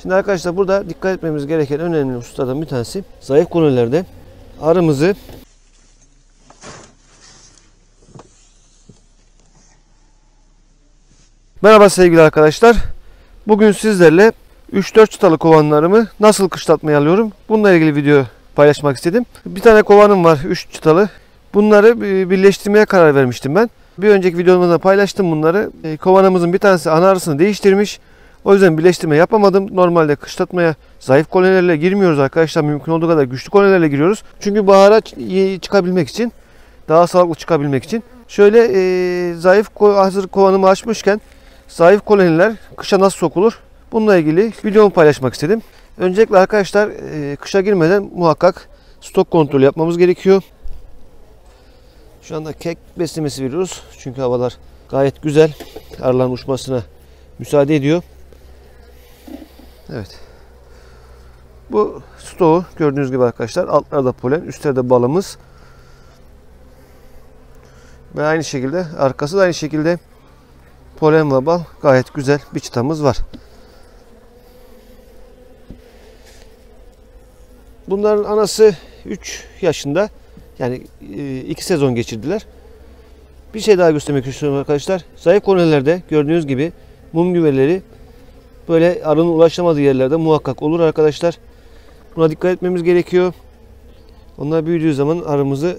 Şimdi arkadaşlar burada dikkat etmemiz gereken önemli hususlardan bir tanesi zayıf kolonilerde arımızı Merhaba sevgili arkadaşlar. Bugün sizlerle 3-4 çıtalı kovanlarımı nasıl kışlatmaya alıyorum? Bununla ilgili video paylaşmak istedim. Bir tane kovanım var 3 çıtalı. Bunları birleştirmeye karar vermiştim ben. Bir önceki videomda paylaştım bunları. Kovanımızın bir tanesi ana arısını değiştirmiş. O yüzden birleştirme yapamadım. Normalde kışlatmaya zayıf kolonilerle girmiyoruz arkadaşlar. Mümkün olduğu kadar güçlü kolonilerle giriyoruz. Çünkü bahara çıkabilmek için, daha sağlıklı çıkabilmek için. Şöyle zayıf hazır kovanımı açmışken zayıf koloniler kışa nasıl sokulur? Bununla ilgili videomu paylaşmak istedim. Öncelikle arkadaşlar kışa girmeden muhakkak stok kontrolü yapmamız gerekiyor. Şu anda kek beslemesi veriyoruz. Çünkü havalar gayet güzel. Arıların uçmasına müsaade ediyor. Evet. Bu stoğu gördüğünüz gibi arkadaşlar. Altlarda polen, üstlerde balımız. Ve aynı şekilde arkası da aynı şekilde polen ve bal, gayet güzel bir çıtamız var. Bunların anası 3 yaşında. Yani 2 sezon geçirdiler. Bir şey daha göstermek istiyorum arkadaşlar. Zayıf kolonilerde gördüğünüz gibi mum güveleri böyle arının ulaşamadığı yerlerde muhakkak olur arkadaşlar. Buna dikkat etmemiz gerekiyor. Onlar büyüdüğü zaman arımızı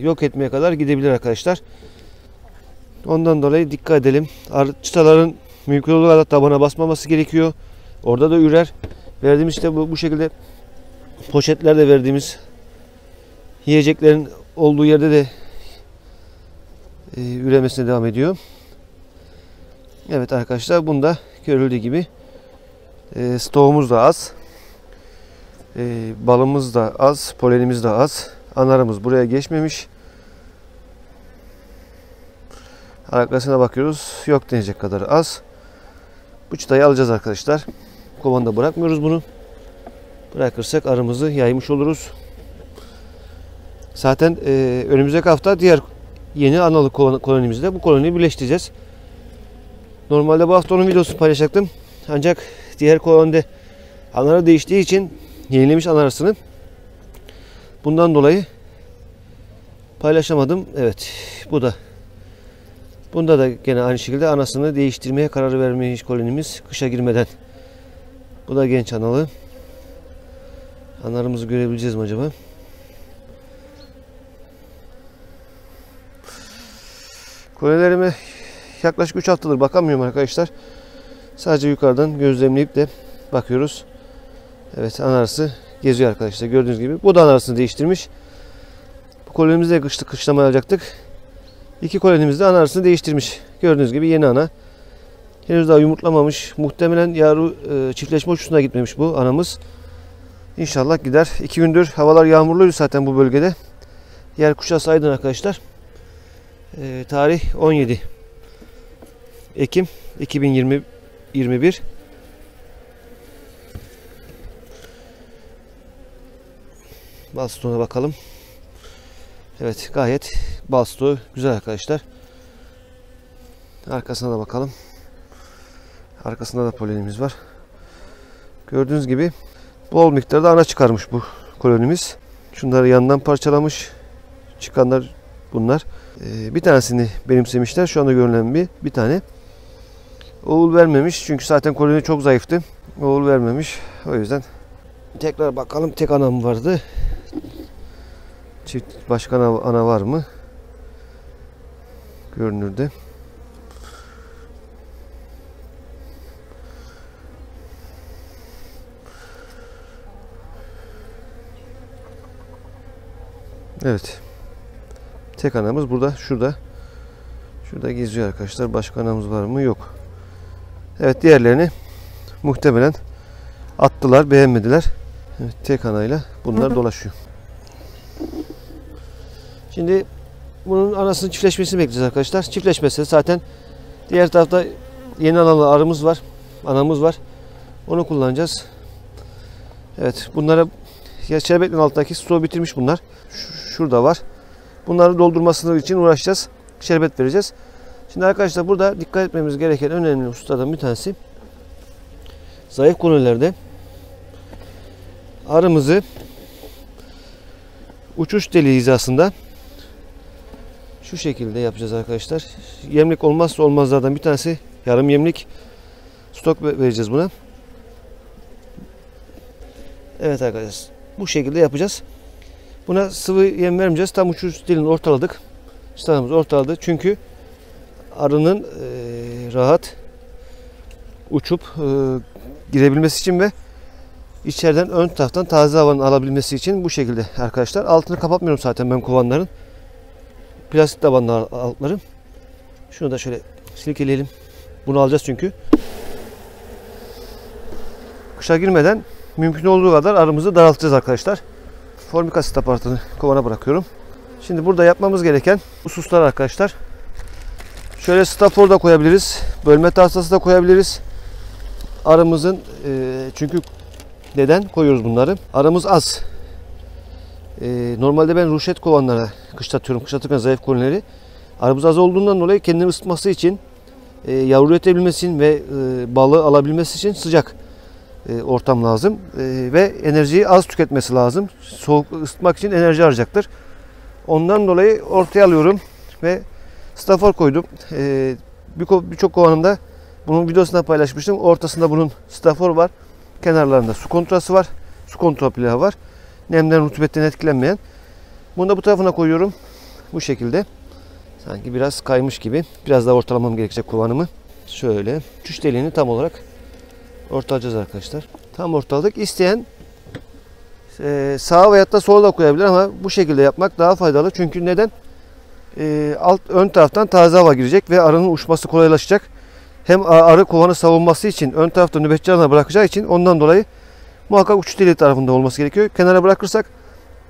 yok etmeye kadar gidebilir arkadaşlar. Ondan dolayı dikkat edelim. Çıtaların mümkün olduğu kadar tabana basmaması gerekiyor. Orada da ürer. Verdiğimiz işte bu şekilde poşetlerde verdiğimiz yiyeceklerin olduğu yerde de üremesine devam ediyor. Evet arkadaşlar, bunda görüldüğü gibi stoğumuz da az. Balımız da az. Polenimiz de az. Anarımız buraya geçmemiş. Arkasına bakıyoruz. Yok denecek kadar az. Bu çıtayı alacağız arkadaşlar. Kovanda bırakmıyoruz bunu. Bırakırsak arımızı yaymış oluruz. Zaten önümüzdeki hafta diğer yeni analı kolonimizde bu koloniyi birleştireceğiz. Normalde bu hafta onun videosunu paylaşacaktım. Ancak diğer kolonide anarı değiştiği için yenilemiş anarısını. Bundan dolayı paylaşamadım. Evet, bu da. Bunda da gene aynı şekilde anasını değiştirmeye karar vermiş kolonimiz kışa girmeden. Bu da genç analı. Anarımızı görebileceğiz mi acaba? Kolonilerime yaklaşık 3 haftadır bakamıyorum arkadaşlar. Sadece yukarıdan gözlemleyip de bakıyoruz. Evet, anarısı geziyor arkadaşlar. Gördüğünüz gibi. Bu da anarısını değiştirmiş. Bu kolonimizde kışlama alacaktık. 2 kolonimiz de anarısını değiştirmiş. Gördüğünüz gibi yeni ana. Henüz daha yumurtlamamış. Muhtemelen yavru çiftleşme uçuşuna gitmemiş bu anamız. İnşallah gider. 2 gündür havalar yağmurluydu zaten bu bölgede. Yer kuşası aydın arkadaşlar. Tarih 17 Ekim 2021. Bal stoğuna bakalım. Evet, gayet bal stoğu güzel arkadaşlar. Arkasına da bakalım. Arkasında da polenimiz var. Gördüğünüz gibi bol miktarda ana çıkarmış bu kolonimiz. Şunları yandan parçalamış. Çıkanlar bunlar. Bir tanesini benimsemişler. Şu anda görünen bir tane. Oğul vermemiş. Çünkü zaten koloni çok zayıftı. Oğul vermemiş. O yüzden tekrar bakalım, tek anam vardı. Çift başka ana var mı? Görünürde. Evet. Tek anamız burada, şurada. Şurada geziyor arkadaşlar. Başka anamız var mı? Yok. Evet, diğerlerini muhtemelen attılar, beğenmediler. Evet, tek anayla bunlar dolaşıyor. Şimdi bunun anasının çiftleşmesini bekleyeceğiz arkadaşlar. Çiftleşmesi zaten diğer tarafta yeni analı arımız var. Anamız var. Onu kullanacağız. Evet, bunlara şerbetin altındaki stoğu bitirmiş bunlar. Şurada var. Bunları doldurmasını için uğraşacağız. Şerbet vereceğiz. Şimdi arkadaşlar burada dikkat etmemiz gereken önemli hususlardan bir tanesi, zayıf kolonilerde arımızı uçuş deliği hizasında şu şekilde yapacağız arkadaşlar. Yemlik olmazsa olmazlardan bir tanesi, yarım yemlik stok vereceğiz buna. Evet arkadaşlar, bu şekilde yapacağız. Buna sıvı yem vermeyeceğiz. Tam uçuş deliğini ortaladık. Çıtanımızı ortaladı. Çünkü arının rahat uçup girebilmesi için ve içeriden ön taraftan taze havanın alabilmesi için bu şekilde arkadaşlar. Altını kapatmıyorum zaten ben kovanların. Plastik tabanlı altları. Şunu da şöyle silkeleyelim. Bunu alacağız çünkü. Kışa girmeden mümkün olduğu kadar arımızı daraltacağız arkadaşlar. Formik asit aparatını kovana bırakıyorum. Şimdi burada yapmamız gereken hususlar arkadaşlar. Şöyle stafor da koyabiliriz. Bölme tahtası da koyabiliriz. Arımızın çünkü neden koyuyoruz bunları? Arımız az. Normalde ben ruşet kovanlara kışlatıyorum. Kışlatırken zayıf kolonileri. Arımız az olduğundan dolayı kendini ısıtması için, yavru üretebilmesi için ve balığı alabilmesi için sıcak ortam lazım. Ve enerjiyi az tüketmesi lazım. Soğuk ısıtmak için enerji harcayacaktır. Ondan dolayı ortaya alıyorum ve stafor koydum. Birçok kovanımda bunun videosunu paylaşmıştım. Ortasında bunun stafor var. Kenarlarında su kontrası var. Su kontrol plağı var. Nemden, rutubetten etkilenmeyen. Bunu da bu tarafına koyuyorum. Bu şekilde. Sanki biraz kaymış gibi. Biraz daha ortalamam gerekecek kovanımı. Şöyle. Uçuş deliğini tam olarak ortalayacağız arkadaşlar. Tam ortaladık. İsteyen sağa veyahut da sola da koyabilir ama bu şekilde yapmak daha faydalı. Çünkü neden? Ön taraftan taze hava girecek ve arının uçması kolaylaşacak. Hem arı kovanı savunması için ön tarafta nöbetçi arına bırakacağı için ondan dolayı muhakkak uçuş deliği tarafında olması gerekiyor. Kenara bırakırsak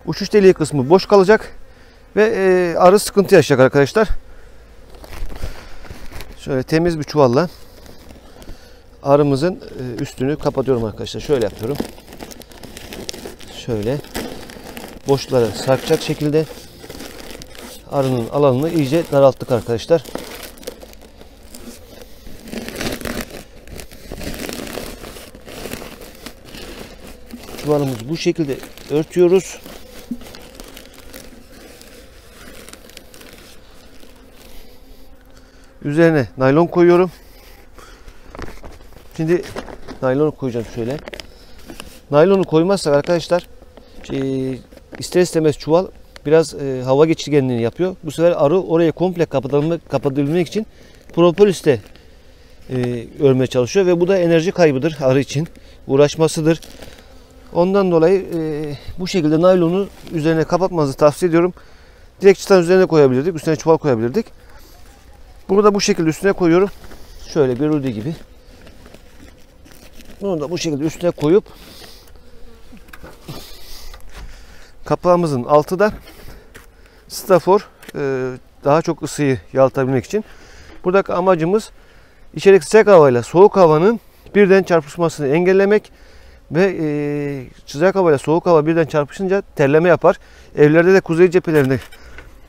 uçuş deliği kısmı boş kalacak ve arı sıkıntı yaşayacak arkadaşlar. Şöyle temiz bir çuvalla arımızın üstünü kapatıyorum arkadaşlar. Şöyle yapıyorum. Şöyle boşlara sarkacak şekilde arının alanını iyice daralttık arkadaşlar. Çuvalımızı bu şekilde örtüyoruz. Üzerine naylon koyuyorum. Şimdi naylonu koyacağım şöyle. Naylonu koymazsak arkadaşlar ister istemez çuval biraz hava geçirgenliğini yapıyor. Bu sefer arı oraya komple kapatabilmek için propolisle örmeye çalışıyor ve bu da enerji kaybıdır arı için. Uğraşmasıdır. Ondan dolayı bu şekilde naylonu üzerine kapatmanızı tavsiye ediyorum. Direkt çıtanın üzerine koyabilirdik. Üstüne çuval koyabilirdik. Bunu da bu şekilde üstüne koyuyorum. Şöyle bir rudi gibi. Bunu da bu şekilde üstüne koyup kapağımızın altı da stafor, daha çok ısıyı yalıtabilmek için. Buradaki amacımız içerideki sıcak havayla soğuk havanın birden çarpışmasını engellemek ve sıcak havayla soğuk hava birden çarpışınca terleme yapar. Evlerde de kuzey cephelerinde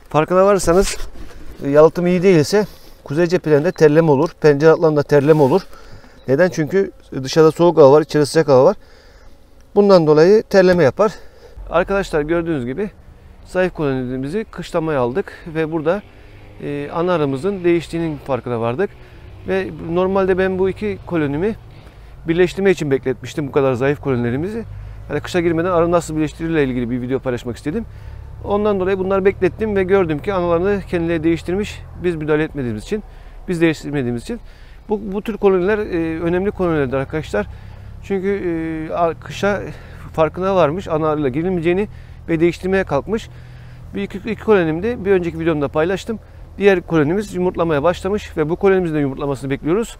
farkına varırsanız yalıtım iyi değilse kuzey cephelerinde terleme olur. Pencere altlarında terleme olur. Neden? Çünkü dışarıda soğuk hava var, içeride sıcak hava var. Bundan dolayı terleme yapar. Arkadaşlar gördüğünüz gibi zayıf kolonimizi kışlamaya aldık ve burada ana arımızın değiştiğinin farkına vardık. Ve normalde ben bu iki kolonimi birleştirme için bekletmiştim bu kadar zayıf kolonilerimizi. Yani kışa girmeden arı nasıl birleştiriyle ilgili bir video paylaşmak istedim. Ondan dolayı bunları beklettim ve gördüm ki analarını kendileri değiştirmiş. Biz müdahale etmediğimiz için, biz değiştirmediğimiz için. Bu tür koloniler önemli kolonilerdir arkadaşlar. Çünkü kışa farkına varmış, ana arıyla girilmeyeceğini ve değiştirmeye kalkmış. İki kolonimde bir önceki videomda paylaştım. Diğer kolonimiz yumurtlamaya başlamış ve bu kolonimizin de yumurtlamasını bekliyoruz.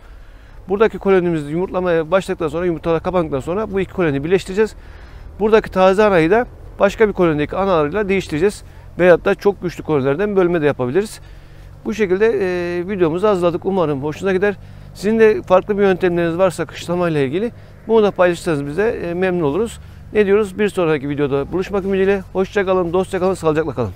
Buradaki kolonimiz yumurtlamaya başladıktan sonra, yumurtalar kapandıktan sonra bu iki koloniyi birleştireceğiz. Buradaki taze anayı da başka bir kolonideki ana arıyla değiştireceğiz. Veyahut da çok güçlü kolonilerden bölme de yapabiliriz. Bu şekilde videomuzu hazırladık. Umarım hoşuna gider. Sizin de farklı bir yöntemleriniz varsa kışlamayla ilgili bunu da paylaşırsanız bize memnun oluruz. Ne diyoruz? Bir sonraki videoda buluşmak ümidiyle. Hoşça kalın, dostça kalın, sağlıcakla kalın.